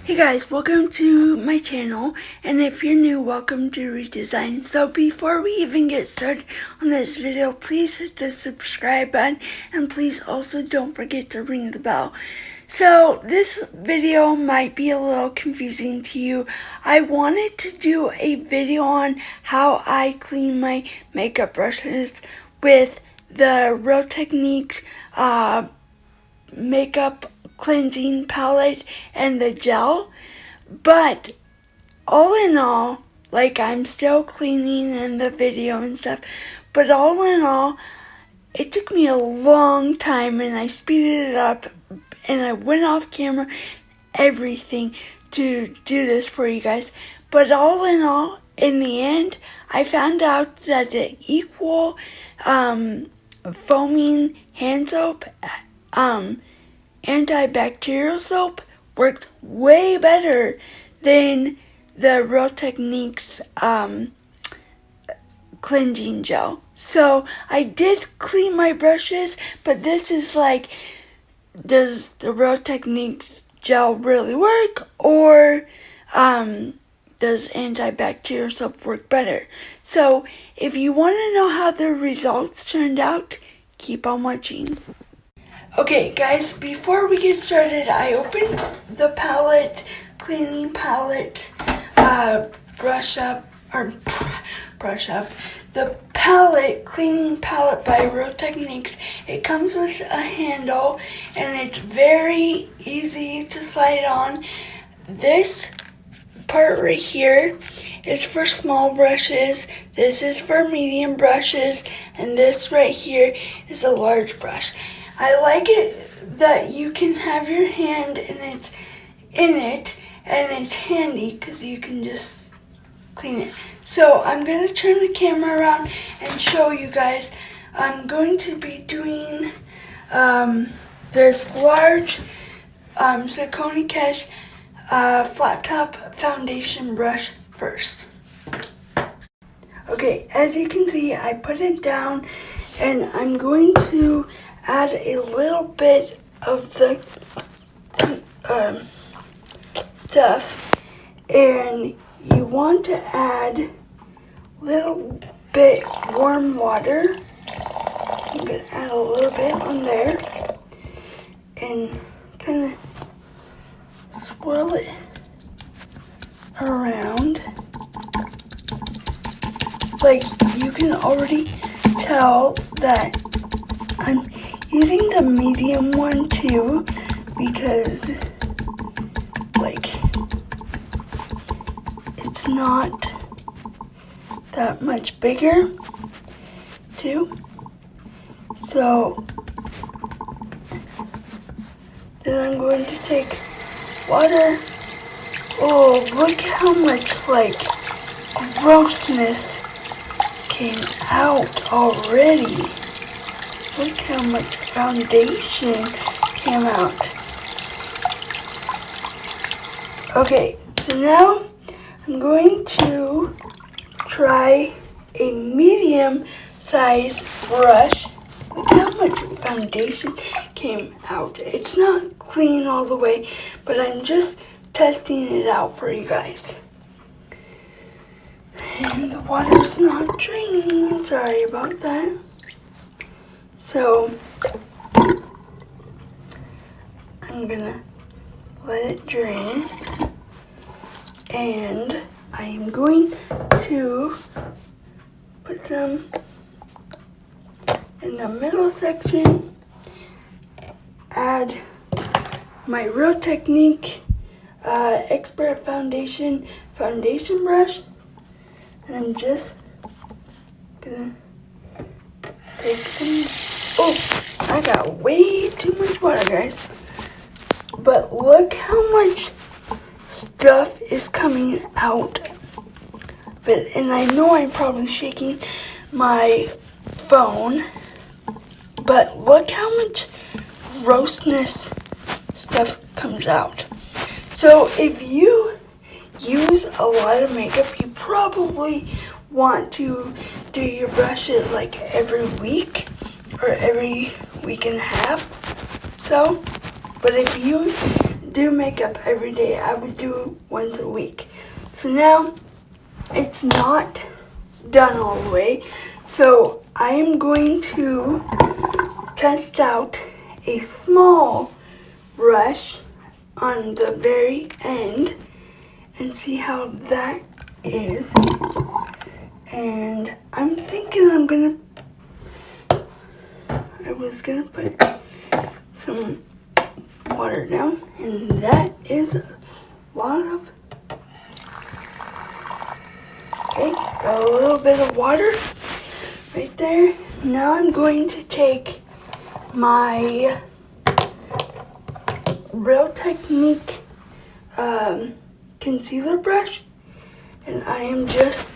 Hey guys, welcome to my channel, and if you're new, welcome to Redesign. So before we even get started on this video, please hit the subscribe button, and please also don't forget to ring the bell. So this video might be a little confusing to you. I wanted to do a video on how I clean my makeup brushes with the Real Techniques makeup cleansing palette and the gel, but all in all, like, I'm still cleaning in the video and stuff, but all in all, it took me a long time, and I speeded it up, and I went off camera, everything, to do this for you guys. But all in all, in the end, I found out that the equal foaming hand soap, antibacterial soap works way better than the Real Techniques cleansing gel. So I did clean my brushes, but this is like, does the Real Techniques gel really work, or does antibacterial soap work better? So if you want to know how the results turned out, keep on watching. Okay guys, before we get started, I opened the palette, cleaning palette, the palette, cleaning palette by Real Techniques. It comes with a handle, and it's very easy to slide on. This part right here is for small brushes, this is for medium brushes, and this right here is a large brush. I like it that you can have your hand and it's in it, and it's handy because you can just clean it. So I'm going to turn the camera around and show you guys. I'm going to be doing this large Saucony Cash flat top foundation brush first. Okay, as you can see, I put it down, and I'm going to add a little bit of the stuff, and you want to add a little bit warm water. I'm going to add a little bit on there and kind of swirl it around. Like, you can already tell that I'm using the medium one too, because, like, it's not that much bigger too. So then I'm going to take water. Oh, look how much, like, grossness came out already. Look how much foundation came out. Okay, so now I'm going to try a medium size brush. Look how much foundation came out. It's not clean all the way, but I'm just testing it out for you guys. And the water's not draining. Sorry about that. So I'm gonna let it drain, and I am going to put some in the middle section, add my Real Technique Expert Foundation brush, and I'm just gonna take some. Oh, I got way too much water, guys. But look how much stuff is coming out. And I know I'm probably shaking my phone, but look how much grossness stuff comes out. So if you use a lot of makeup, you probably want to do your brushes like every week or every week and a half. So, but if you do makeup every day. I would do once a week. So now it's not done all the way. So I am going to test out a small brush on the very end and see how that is. And I'm thinking I was gonna put some water down, and that is a lot of, okay, got a little bit of water right there. Now I'm going to take my Real Technique concealer brush, and I am just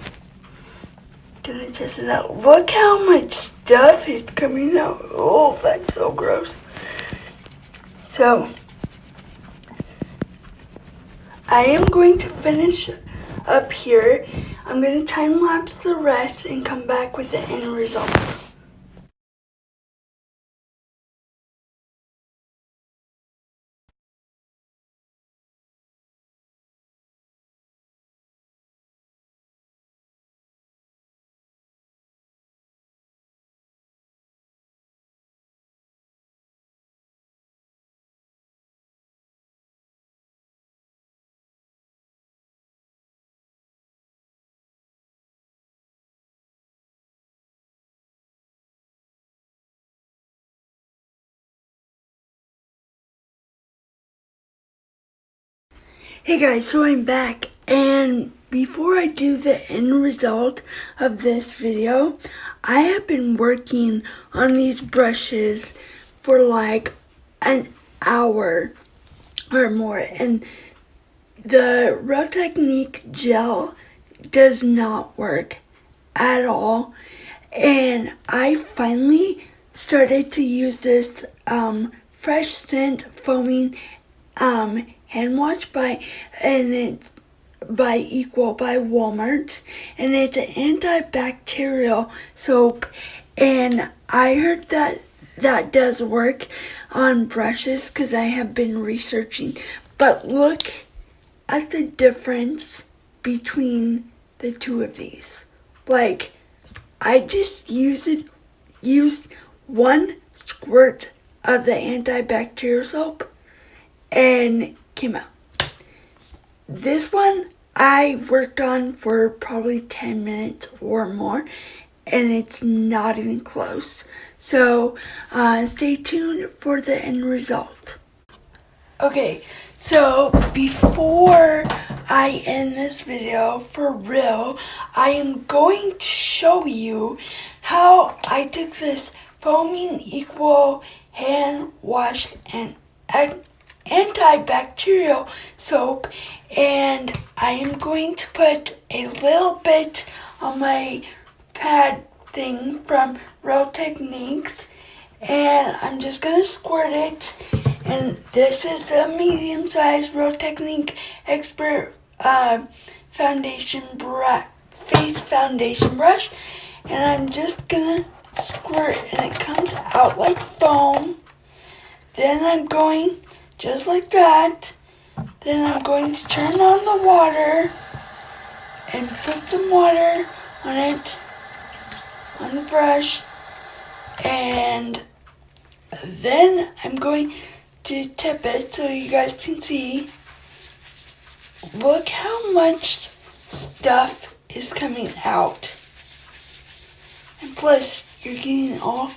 gonna test it out. Look how much stuff is coming out. Oh, that's so gross. So I am going to finish up here. I'm going to time lapse the rest and come back with the end results. Hey guys, so I'm back, and before I do the end result of this video, I have been working on these brushes for like an hour or more, and the Real Technique gel does not work at all, and I finally started to use this Fresh Scent Foaming hand wash and it's by Equal by Walmart, and it's an antibacterial soap, and I heard that does work on brushes because I have been researching. But look at the difference between the two of these. Like, I just used one squirt of the antibacterial soap and came out. This one I worked on for probably 10 minutes or more, and it's not even close. So stay tuned for the end result. Okay, so before I end this video for real, I am going to show you how I took this Foaming Equal hand wash and antibacterial soap, and I am going to put a little bit on my pad thing from Real Techniques, and I'm just gonna squirt it. And this is the medium-sized Real Technique Expert face foundation brush, and I'm just gonna squirt, and it comes out like foam. Then I'm going just like that. Then I'm going to turn on the water and put some water on it, on the brush, and then I'm going to tip it so you guys can see. Look how much stuff is coming out. And plus, you're getting all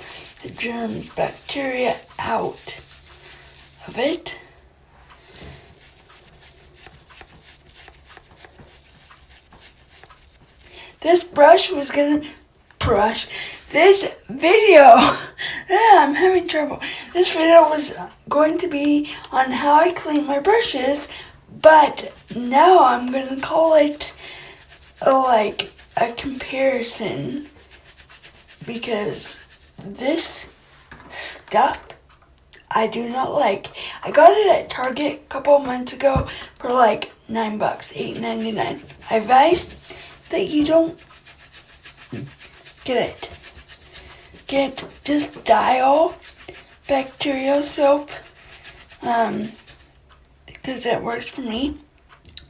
the germs, bacteria out of it. This video, I'm having trouble. This video was going to be on how I clean my brushes, but now I'm going to call it like a comparison, because this stuff I do not like. I got it at Target a couple of months ago for like $9, $8.99. I advise that you don't get it. Get just Dial bacterial soap. because it works for me.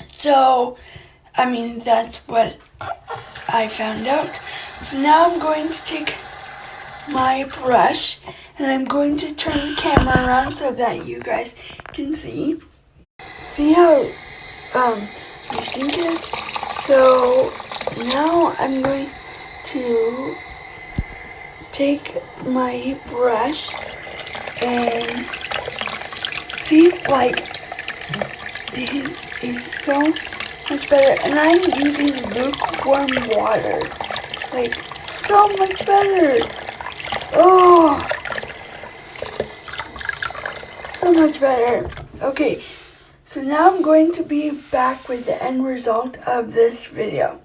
So, I mean, that's what I found out. So now I'm going to take my brush and I'm going to turn the camera around so that you guys can see. See how my sink is? So now I'm going to take my brush and see, like, it's so much better. And I'm using lukewarm water. Like, so much better. Oh, so much better. Okay, so now I'm going to be back with the end result of this video.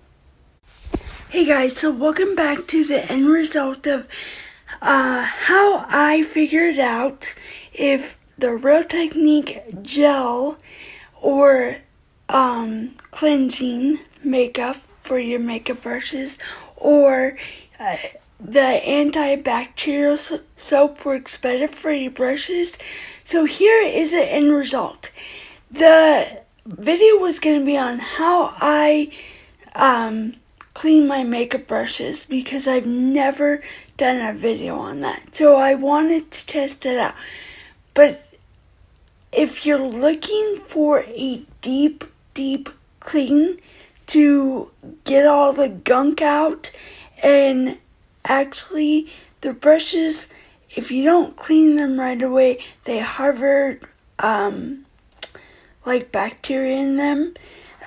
Hey guys, so welcome back to the end result of how I figured out if the Real Technique gel or cleansing makeup for your makeup brushes or the antibacterial soap works better for your brushes. So here is the end result. The video was going to be on how I clean my makeup brushes because I've never done a video on that. So I wanted to test it out. But if you're looking for a deep clean to get all the gunk out, and actually the brushes, if you don't clean them right away, they harbor like bacteria in them.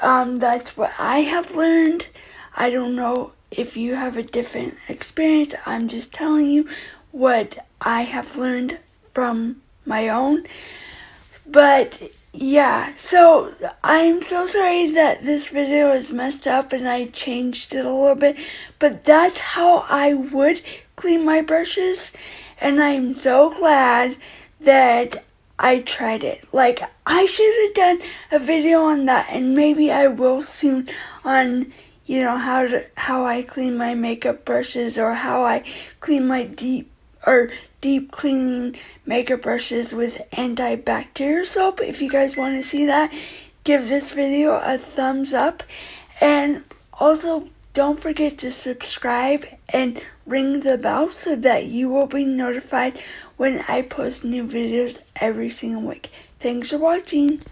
That's what I have learned. I don't know if you have a different experience. I'm just telling you what I have learned from my own. But yeah, so I'm so sorry that this video is messed up and I changed it a little bit, but that's how I would clean my brushes, and I'm so glad that I tried it. Like, I should have done a video on that, and maybe I will soon on, you know, how I clean my makeup brushes, or how I clean my deep cleaning makeup brushes with antibacterial soap. If you guys want to see that, give this video a thumbs up, and also don't forget to subscribe and ring the bell so that you will be notified when I post new videos every single week. Thanks for watching.